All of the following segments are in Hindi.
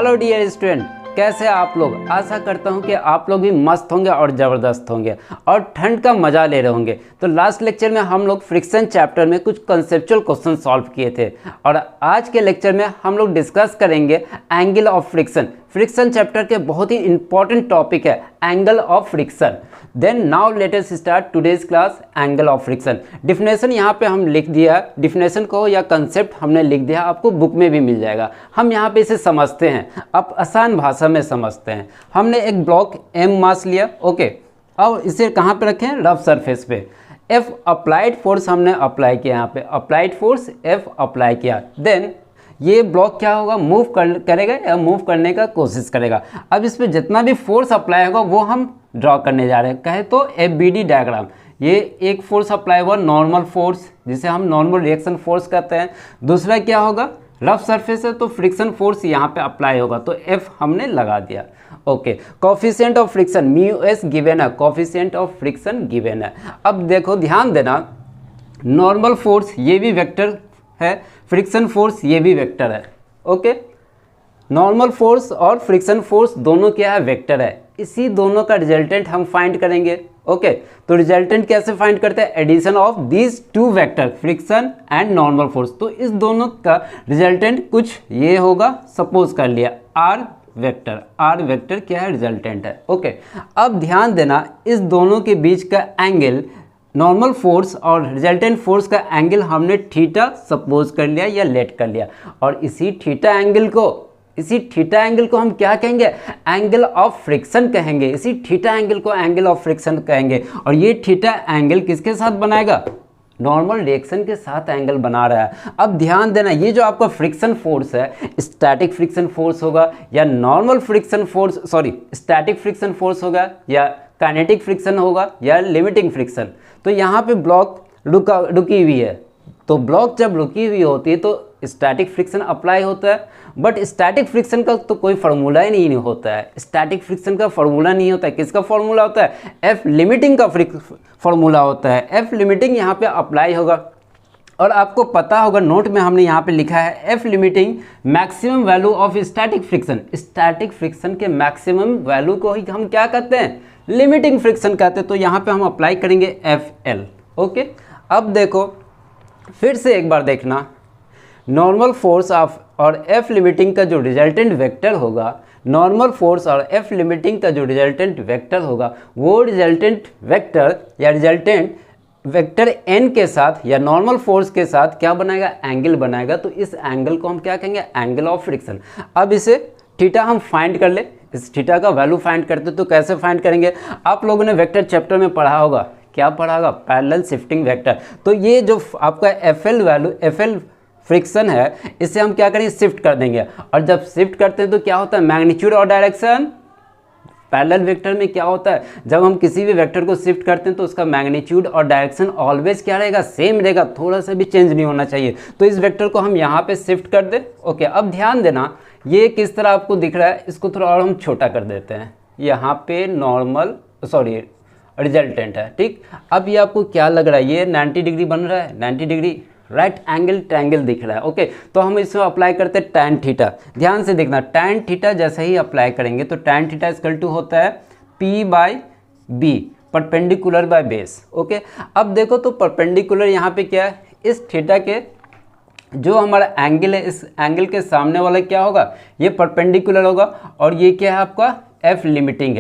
हेलो डियर स्टूडेंट, कैसे आप लोग। आशा करता हूं कि आप लोग भी मस्त होंगे और ज़बरदस्त होंगे और ठंड का मज़ा ले रहे होंगे। तो लास्ट लेक्चर में हम लोग फ्रिक्शन चैप्टर में कुछ कंसेप्चुअल क्वेश्चन सॉल्व किए थे और आज के लेक्चर में हम लोग डिस्कस करेंगे angle of friction. Friction chapter के बहुत ही इंपॉर्टेंट टॉपिक है angle of friction. Then now let us start today's class angle of friction. Definition यहाँ पे हम लिख दिया, डिफिनेशन को या कंसेप्ट हमने लिख दिया, आपको बुक में भी मिल जाएगा। हम यहाँ पे इसे समझते हैं, अब आसान भाषा में समझते हैं। हमने एक ब्लॉक एम मास लिया, ओके, और इसे कहाँ पे रखें, रफ सरफेस पे। एफ अप्लाइड फोर्स हमने अप्लाई किया, यहाँ पे अप्लाइड फोर्स एफ अप्लाई किया। देन ये ब्लॉक क्या होगा, मूव करेगा या मूव करने का कोशिश करेगा। अब इस पर जितना भी फोर्स अप्लाई होगा वो हम ड्रॉ करने जा रहे हैं। कहे तो FBD डायग्राम, ये एक फोर्स अप्लाई हुआ नॉर्मल फोर्स जिसे हम नॉर्मल रिएक्शन फोर्स कहते हैं। दूसरा क्या होगा, रफ सरफेस है तो फ्रिक्शन फोर्स यहाँ पे अप्लाई होगा, तो F हमने लगा दिया। Okay, coefficient of friction mu S given है, कोफिशिएंट ऑफ फ्रिक्शन गिवन है। अब देखो ध्यान देना, नॉर्मल फोर्स ये भी वेक्टर है, फ्रिक्शन फोर्स ये भी वेक्टर है। ओके, नॉर्मल फोर्स और फ्रिक्शन फोर्स दोनों क्या है, वेक्टर है। इसी दोनों का रिजल्टेंट हम फाइंड करेंगे। ओके, तो रिजल्टेंट कैसे फाइंड करते हैं, addition of these two vector friction and normal force. तो इस दोनों का रिजल्टेंट कुछ ये होगा, सपोज कर लिया आर वेक्टर क्या है, रिजल्टेंट है। ओके, अब ध्यान देना, इस दोनों के बीच का एंगल नॉर्मल फोर्स और रिजल्टेंट फोर्स का एंगल हमने थीटा सपोज कर लिया या लेट कर लिया, और इसी थीटा एंगल को हम क्या कहेंगे, एंगल ऑफ फ्रिक्शन कहेंगे। इसी थीटा एंगल को एंगल ऑफ फ्रिक्शन कहेंगे। और ये थीटा एंगल किसके साथ बनाएगा, नॉर्मल डायरेक्शन के साथ एंगल बना रहा है। अब ध्यान देना, ये जो आपका फ्रिक्शन फोर्स है, स्टैटिक फ्रिक्शन फोर्स होगा या normal friction force, static friction force होगा या काइनेटिक फ्रिक्शन होगा या लिमिटिंग फ्रिक्शन। तो यहाँ पे ब्लॉक रुकी हुई है, तो ब्लॉक जब रुकी हुई होती है तो स्टैटिक फ्रिक्शन अप्लाई होता है। बट स्टैटिक फ्रिक्शन का तो कोई फार्मूला ही नहीं होता है, स्टैटिक फ्रिक्शन का फार्मूला नहीं होता है। किसका फार्मूला होता है, एफ लिमिटिंग का फार्मूला होता है। एफ लिमिटिंग यहाँ पे अप्लाई होगा और आपको पता होगा, नोट में हमने यहाँ पे लिखा है F limiting maximum value of static friction. Static friction के मैक्सिमम वैल्यू को ही हम क्या कहते हैं, लिमिटिंग फ्रिक्शन कहते हैं। तो यहाँ पे हम अप्लाई करेंगे FL। ओके, अब देखो फिर से एक बार देखना, नॉर्मल फोर्स ऑफ और एफ लिमिटिंग का जो रिजल्टेंट वेक्टर होगा, नॉर्मल फोर्स और एफ लिमिटिंग का जो रिजल्टेंट वेक्टर होगा, वो रिजल्टेंट वेक्टर या रिजल्टेंट वेक्टर n के साथ या नॉर्मल फोर्स के साथ क्या बनाएगा, एंगल बनाएगा। तो इस एंगल को हम क्या कहेंगे, एंगल ऑफ फ्रिक्शन। अब इसे थीटा हम फाइंड कर ले, इस थीटा का वैल्यू फाइंड करते तो कैसे फाइंड करेंगे, आप लोगों ने वेक्टर चैप्टर में पढ़ा होगा, क्या पढ़ा होगा, पैरेलल शिफ्टिंग वेक्टर। तो ये जो आपका FL फ्रिक्शन है, इसे हम क्या करेंगे, शिफ्ट कर देंगे। और जब शिफ्ट करते हैं तो क्या होता है, मैग्नीट्यूड और डायरेक्शन। पैरेलल वेक्टर में क्या होता है, जब हम किसी भी वेक्टर को शिफ्ट करते हैं तो उसका मैग्नीट्यूड और डायरेक्शन ऑलवेज क्या रहेगा, सेम रहेगा, थोड़ा सा भी चेंज नहीं होना चाहिए। तो इस वेक्टर को हम यहाँ पे शिफ्ट कर दे। ओके, अब ध्यान देना, ये किस तरह आपको दिख रहा है, इसको थोड़ा और हम छोटा कर देते हैं। यहाँ पे रिजल्टेंट है, ठीक। अब ये आपको क्या लग रहा है, ये 90 डिग्री बन रहा है, 90 डिग्री राइट एंगल ट्रायंगल दिख रहा है। ओके, तो हम इसमें अप्लाई करते हैं tan थीटा। ध्यान से देखना, tan थीटा जैसे ही अप्लाई करेंगे तो tan थीटा इक्वल टू होता है P/B, perpendicular by base. Okay, अब देखो तो परपेंडिकुलर यहाँ पे क्या है, इस थीटा के जो हमारा एंगल है, इस एंगल के सामने वाला क्या होगा, ये परपेंडिकुलर होगा। और ये क्या है आपका, F लिमिटिंग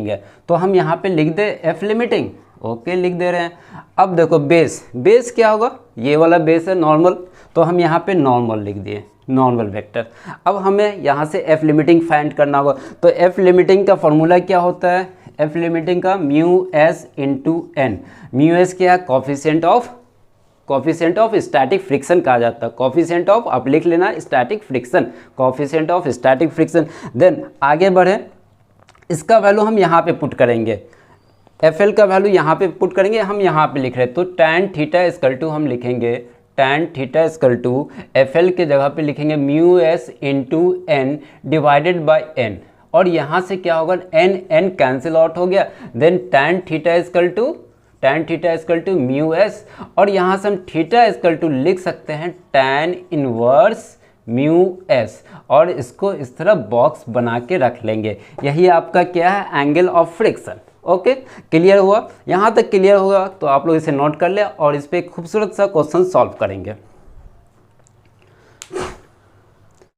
है। तो हम यहाँ पे लिख दे F लिमिटिंग। ओके, लिख दे रहे हैं। अब देखो बेस क्या होगा, ये वाला बेस है नॉर्मल, तो हम यहाँ पे नॉर्मल लिख दिए, नॉर्मल वेक्टर। अब हमें यहाँ से F लिमिटिंग फाइंड करना होगा, तो F लिमिटिंग का फॉर्मूला क्या होता है, F लिमिटिंग का mu s into n. Mu s क्या है, कोफिशिएंट ऑफ स्टैटिक फ्रिक्शन कहा जाता है, कोफिशिएंट ऑफ, आप लिख लेना static friction, coefficient of static friction. Then आगे बढ़े, इसका वैल्यू हम यहाँ पे पुट करेंगे, FL का वैल्यू यहाँ पे पुट करेंगे, हम यहाँ पे लिख रहे हैं। तो tan थीटा इक्वल टू हम लिखेंगे, tan theta equal to FL के जगह पे लिखेंगे mu s into n divided by n। और यहाँ से क्या होगा, n कैंसिल आउट हो गया। Then tan theta equal to mu s, और यहाँ से हम थीटा इक्वल टू लिख सकते हैं tan इनवर्स म्यू एस, और इसको इस तरह बॉक्स बना के रख लेंगे। यही आपका क्या है, angle of friction. Okay, clear हुआ? यहाँ तक क्लियर होगा तो आप लोग इसे नोट कर ले और इस पर एक खूबसूरत सा क्वेश्चन सॉल्व करेंगे।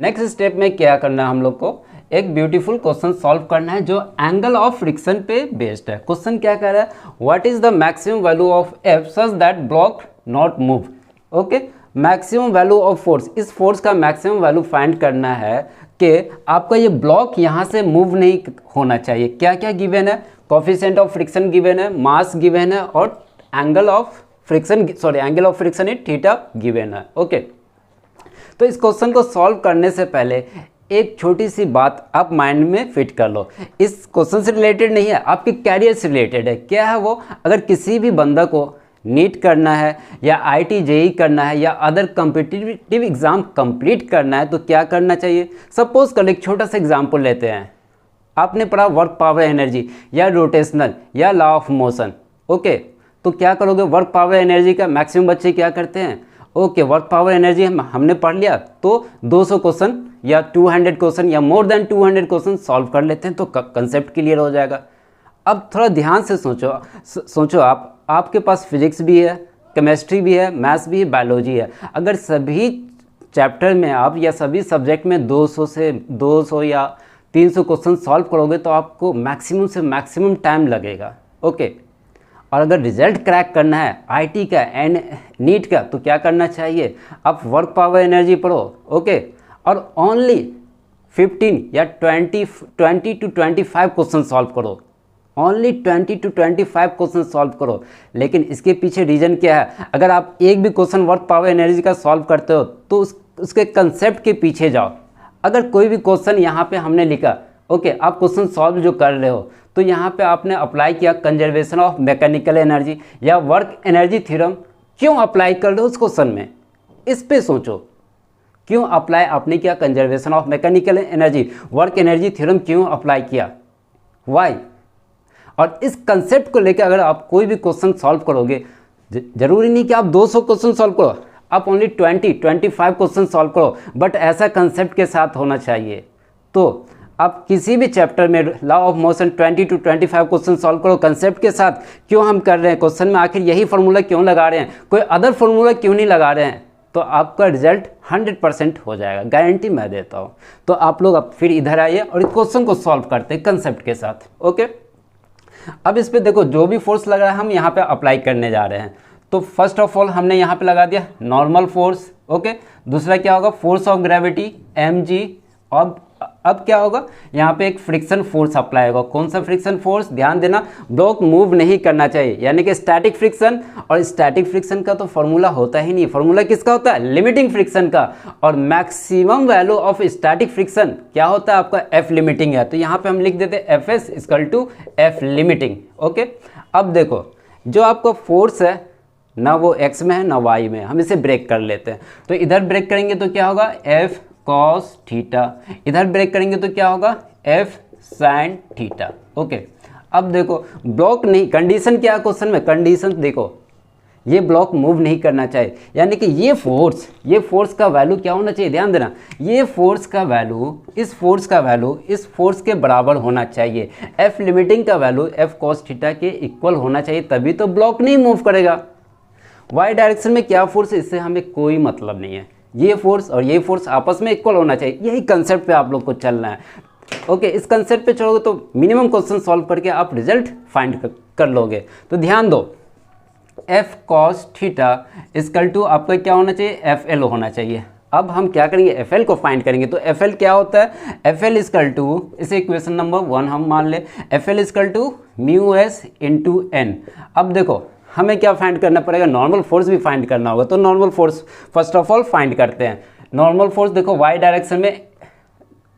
नेक्स्ट स्टेप में क्या करना है, हम लोग को एक ब्यूटीफुल क्वेश्चन सॉल्व करना है जो एंगल ऑफ फ्रिक्शन पे बेस्ड है। क्वेश्चन क्या कह रहा है, what is the maximum value of F such that block not move. Okay, maximum value of force, इस फोर्स का मैक्सिमम वैल्यू फाइंड करना है कि आपका ये ब्लॉक यहाँ से मूव नहीं होना चाहिए। क्या क्या गिवन है, कोफिशिएंट ऑफ फ्रिक्शन गिवन है, मास गिवन है, और angle of friction angle of friction is theta given है। ओके, तो इस क्वेश्चन को सॉल्व करने से पहले एक छोटी सी बात आप माइंड में फिट कर लो। इस क्वेश्चन से रिलेटेड नहीं है, आपके कैरियर से रिलेटेड है। क्या है वो, अगर किसी भी बंदा को नीट करना है या आईटी जेई करना है या अदर कॉम्पिटिटिव एग्जाम कंप्लीट करना है तो क्या करना चाहिए। सपोज कर एक छोटा सा एग्जाम्पल लेते हैं, आपने पढ़ा वर्क पावर एनर्जी या रोटेशनल या लॉ ऑफ मोशन। ओके, तो क्या करोगे, वर्क पावर एनर्जी का मैक्सिमम बच्चे क्या करते हैं, ओके वर्क पावर एनर्जी हमने पढ़ लिया तो 200 क्वेश्चन या 200 क्वेश्चन या मोर देन 200 क्वेश्चन सॉल्व कर लेते हैं तो कंसेप्ट क्लियर हो जाएगा। अब थोड़ा ध्यान से सोचो आपके पास फिजिक्स भी है, केमिस्ट्री भी है, मैथ्स भी है, बायोलॉजी है। अगर सभी चैप्टर में आप या सभी सब्जेक्ट में 200 या 300 क्वेश्चन सॉल्व करोगे तो आपको मैक्सिमम से मैक्सिमम टाइम लगेगा। ओके, और अगर रिजल्ट क्रैक करना है आईटी का एंड नीट का तो क्या करना चाहिए, आप वर्क पावर एनर्जी पढ़ो। ओके, और ओनली 15 या 20 to 25 क्वेश्चन सॉल्व करो, ओनली 20 to 25 क्वेश्चन सॉल्व करो। लेकिन इसके पीछे रीज़न क्या है, अगर आप एक भी क्वेश्चन वर्क पावर एनर्जी का सॉल्व करते हो तो उसके कंसेप्ट के पीछे जाओ। अगर कोई भी क्वेश्चन यहाँ पे हमने लिखा, ओके आप क्वेश्चन सॉल्व जो कर रहे हो तो यहाँ पे आपने अप्लाई किया कंजर्वेशन ऑफ मैकेनिकल एनर्जी या वर्क एनर्जी थ्योरम, क्यों अप्लाई कर रहे हो उस क्वेश्चन में, इस पे सोचो। क्यों अप्लाई आपने किया conservation of mechanical energy, work energy theorem क्यों अप्लाई किया, वाई। और इस कंसेप्ट को लेकर अगर आप कोई भी क्वेश्चन सॉल्व करोगे, जरूरी नहीं कि आप 200 क्वेश्चन सॉल्व करो, आप ओनली 20-25 क्वेश्चन सॉल्व करो, बट ऐसा कंसेप्ट के साथ होना चाहिए। तो आप किसी भी चैप्टर में law of motion 20 to 25 question solve करो कंसेप्ट के साथ। क्यों हम कर रहे हैं, क्वेश्चन में आखिर यही फार्मूला क्यों लगा रहे हैं, कोई अदर फार्मूला क्यों नहीं लगा रहे हैं, तो आपका रिजल्ट 100% हो जाएगा, गारंटी मैं देता हूँ। तो आप लोग अब फिर इधर आइए और इस क्वेश्चन को सॉल्व करते हैं कंसेप्ट के साथ। ओके, अब इस पर देखो जो भी फोर्स लग रहा है हम यहाँ पे अप्लाई करने जा रहे हैं। तो फर्स्ट ऑफ ऑल हमने यहाँ पे लगा दिया नॉर्मल फोर्स। ओके, दूसरा क्या होगा, फोर्स ऑफ ग्रेविटी mg। अब क्या होगा, यहाँ पे एक फ्रिक्शन फोर्स अप्लाई होगा। कौन सा फ्रिक्शन फोर्स, ध्यान देना, ब्लॉक मूव नहीं करना चाहिए, यानी कि स्टैटिक फ्रिक्शन। और स्टैटिक फ्रिक्शन का तो फॉर्मूला होता ही नहीं, फॉर्मूला किसका होता है, लिमिटिंग फ्रिक्शन का। और maximum value of static friction क्या होता है आपका, एफ लिमिटिंग है। तो यहाँ पे हम लिख देते हैं Fs = F लिमिटिंग। ओके, अब देखो जो आपका फोर्स है ना वो x में है ना y में, हम इसे ब्रेक कर लेते हैं। तो इधर ब्रेक करेंगे तो क्या होगा, F cos थीटा, इधर ब्रेक करेंगे तो क्या होगा, F sin थीटा। ओके, अब देखो ब्लॉक नहीं, कंडीशन क्या है क्वेश्चन में, कंडीशन देखो ये ब्लॉक मूव नहीं करना चाहिए, यानी कि ये फोर्स का वैल्यू क्या होना चाहिए, ध्यान देना, ये फोर्स का वैल्यू इस फोर्स के बराबर होना चाहिए। F लिमिटिंग का वैल्यू F cos थीटा के इक्वल होना चाहिए, तभी तो ब्लॉक नहीं मूव करेगा। y डायरेक्शन में क्या फोर्स है इससे हमें कोई मतलब नहीं है, ये फोर्स और ये फोर्स आपस में इक्वल होना चाहिए। यही कंसेप्ट पे आप लोग को चलना है। ओके, इस कंसेप्ट पे चलोगे तो मिनिमम क्वेश्चन सॉल्व करके आप रिजल्ट फाइंड कर लोगे। तो ध्यान दो, F cos थीटा = आपका क्या होना चाहिए, FL होना चाहिए। अब हम क्या करेंगे, FL को फाइंड करेंगे। तो FL क्या होता है, FL = इसे इक्वेशन नंबर 1 हम मान ले, FL = μs × n। अब देखो हमें क्या फाइंड करना पड़ेगा, नॉर्मल फोर्स भी फाइंड करना होगा। तो normal force first of all find करते हैं। नॉर्मल फोर्स देखो y डायरेक्शन में,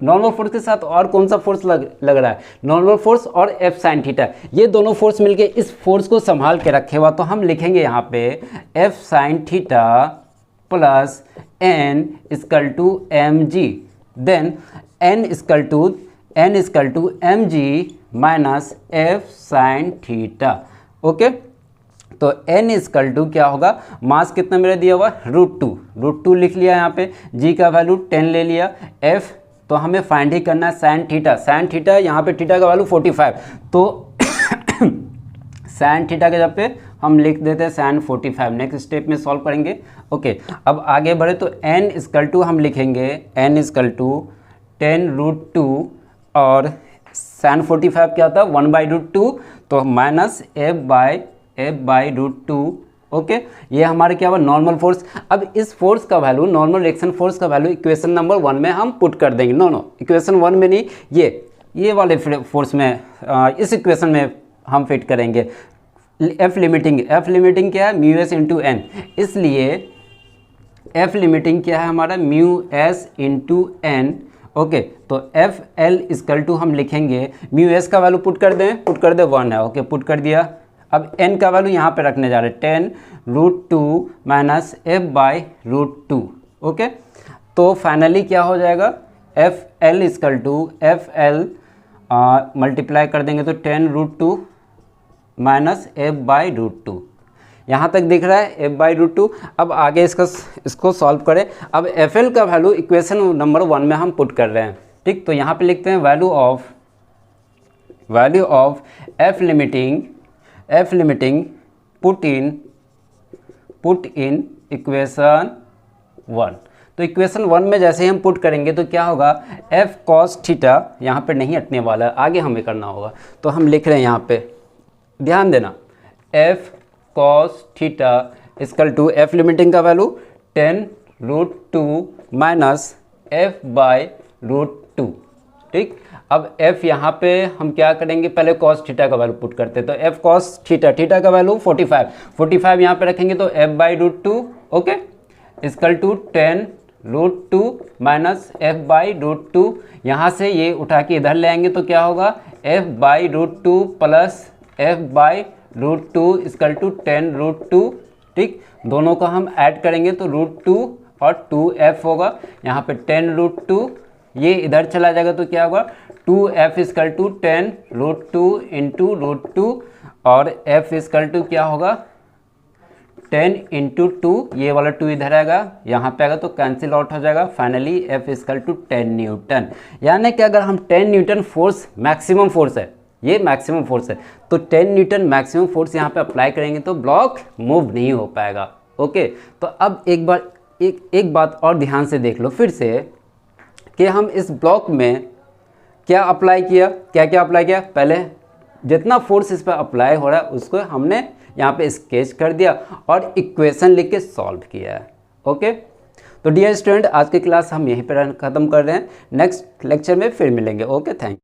नॉर्मल फोर्स के साथ और कौन सा फोर्स लग रहा है, नॉर्मल फोर्स और F sin थीटा, ये दोनों फोर्स मिलके इस फोर्स को संभाल के रखे हुआ। तो हम लिखेंगे यहाँ पे F sin theta plus n = mg, then n = mg minus F sin theta. Okay, तो n इजकल टू क्या होगा, मास कितना मेरा दिया हुआ √2 लिख लिया यहाँ पे, g का वैल्यू 10 ले लिया, f तो हमें फाइंड ही करना है साइन थीटा यहाँ पे थीटा का वैल्यू 45, तो साइन थीटा के जब पे हम लिख देते हैं साइन 45। नेक्स्ट स्टेप में सॉल्व करेंगे। ओके, अब आगे बढ़े तो n इजकल टू हम लिखेंगे n इजकल टू 10√2 और साइन 45 क्या था 1/√2, तो माइनस f/√2। ओके, ये हमारे क्या हुआ नॉर्मल फोर्स। अब इस फोर्स का वैल्यू, नॉर्मल रिएक्शन फोर्स का वैल्यू इक्वेशन नंबर 1 में हम पुट कर देंगे। नो इक्वेशन 1 में नहीं, ये वाले फोर्स में, इस इक्वेशन में हम फिट करेंगे। एफ लिमिटिंग क्या है म्यू एस इंटू एन, इसलिए एफ लिमिटिंग क्या है हमारा mu s into n. Okay, तो एफ एल इजकल टू हम लिखेंगे, म्यू एस का वैल्यू पुट कर दे 1 है। ओके, पुट कर दिया। अब n का वैल्यू यहाँ पे रखने जा रहे हैं 10√2 माइनस f/√2। ओके, तो फाइनली क्या हो जाएगा F L equal to F L multiply कर देंगे तो 10√2 माइनस f/√2। यहाँ तक दिख रहा है f/√2। अब आगे इसको सॉल्व करें। अब एफ एल का वैल्यू इक्वेशन नंबर 1 में हम पुट कर रहे हैं। ठीक, तो यहाँ पे लिखते हैं value of F limiting put in equation 1। तो इक्वेशन 1 में जैसे ही हम पुट करेंगे तो क्या होगा एफ कॉस थीटा, यहाँ पे नहीं हटने वाला है, आगे हमें करना होगा। तो हम लिख रहे हैं यहाँ पे, ध्यान देना, F cos theta equal to F limiting का वैल्यू 10√2 माइनस f/√2। ठीक, अब f यहाँ पे हम क्या करेंगे, पहले कॉस थीटा का वैल्यू पुट करते हैं। तो f कॉस थीटा का वैल्यू 45 यहाँ पे रखेंगे तो f/√2। Okay, equal to 10√2 minus f/√2। यहाँ से ये उठा के इधर ले आएंगे तो क्या होगा f/√2 plus f/√2 is equal to 10√2। ठीक, दोनों को हम ऐड करेंगे तो √2 और 2f होगा। यहाँ पे 10√2 ये इधर चला जाएगा तो क्या होगा 2f इजकल टू 10√2 इंटू √2 और f इजकल टू क्या होगा 10 इंटू 2, ये वाला 2 इधर आएगा, यहाँ पे आएगा तो कैंसिल आउट हो जाएगा। Finally f equal to 10 newton. यानी कि अगर हम 10 न्यूटन फोर्स मैक्सिमम फोर्स है, ये मैक्सिमम फोर्स है, तो 10 न्यूटन मैक्सिमम फोर्स यहाँ पे अप्लाई करेंगे तो ब्लॉक मूव नहीं हो पाएगा। ओके, तो अब एक बात और ध्यान से देख लो फिर से कि हम इस ब्लॉक में क्या अप्लाई किया, क्या अप्लाई किया। पहले जितना फोर्स इस पर अप्लाई हो रहा है उसको हमने यहाँ पे स्केच कर दिया और इक्वेशन लिख के सॉल्व किया है। ओके, तो डियर स्टूडेंट, आज की क्लास हम यहीं पर ख़त्म कर रहे हैं। नेक्स्ट लेक्चर में फिर मिलेंगे। Okay, thank you.